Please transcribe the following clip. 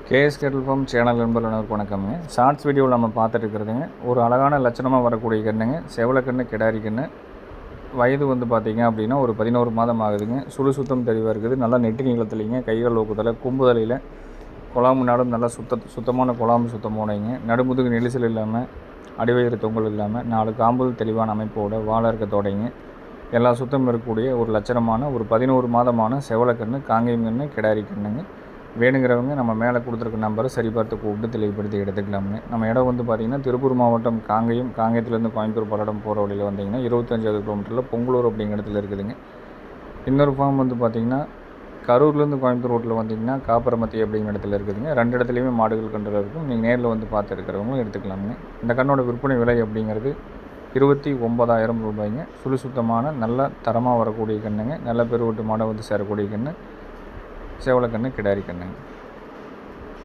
KS கேட்டல் form channel நண்பர்களுக்கு வணக்கம்ங்க. ஷார்ட்ஸ் வீடியோவில் நம்ம பார்த்துட்டு இருக்கிறதுங்க ஒரு அழகான லட்சணமாக வரக்கூடிய கண்ணுங்க, செவலக்கண்ணு கிடாரி கண்ணு. வயது பார்த்திங்க அப்படின்னா ஒரு 11 மாதம் ஆகுதுங்க. சுத்தம் தெளிவாக இருக்குது. நல்லா நெட்டி நீளத்துலைங்க, கைகள் ஊக்குதலை கும்புதலையில் குழாம்பு நாடும் நல்லா சுத்தமான குழாம்பு சுத்தமோடைங்க. நடுமுதுகு நெரிசல் இல்லாமல், அடிவயிறு தொங்கல் இல்லாமல், 4 காம்புகள் தெளிவான அமைப்போட வாழை இருக்கத்தோடைங்க. எல்லா சுத்தம் இருக்கக்கூடிய ஒரு லட்சணமான ஒரு 11 மாதமான செவலக்கண்ணு, காங்கேயம் கண்ணு, கிடாரி கண்ணுங்க. வேணுங்கிறவங்க நம்ம மேலே கொடுத்துருக்க நம்பரை சரிபார்த்து கூப்பிட்டு தெளிவுபடுத்தி எடுத்துக்கலாமுங்க. நம்ம இடம் பார்த்திங்கன்னா திருப்பூர் மாவட்டம் காங்கேயத்துலேருந்து கோயம்புத்தூர் பல்லடம் போகிற வழியில் வந்திங்கன்னா 25 கிலோமீட்டரில் பொங்கலூர் அப்படிங்கிற இடத்துல இருக்குதுங்க. இன்னொரு ஃபார்ம் பார்த்திங்கன்னா கரூர்லேருந்து கோயம்புத்தூர் ரோட்டில் வந்திங்கன்னா காப்பரமத்தி அப்படிங்கிற இடத்துல இருக்குதுங்க. 2 இடத்துலையுமே மாடுகள் கன்று இருக்கும். நீங்கள் நேரில் பார்த்து இருக்கிறவங்களும் எடுத்துக்கலாமுங்க. இந்த கண்ணோட விற்பனை விலை அப்படிங்கிறது 29,000 ரூபாய்ங்க. சுத்தமான நல்ல தரமாக வரக்கூடிய கண்ணுங்க. நல்ல பெருவட்டு மாடை சேரக்கூடிய கன்று, செவலக்கண்ணு, கிடாரி கண்ணுங்க.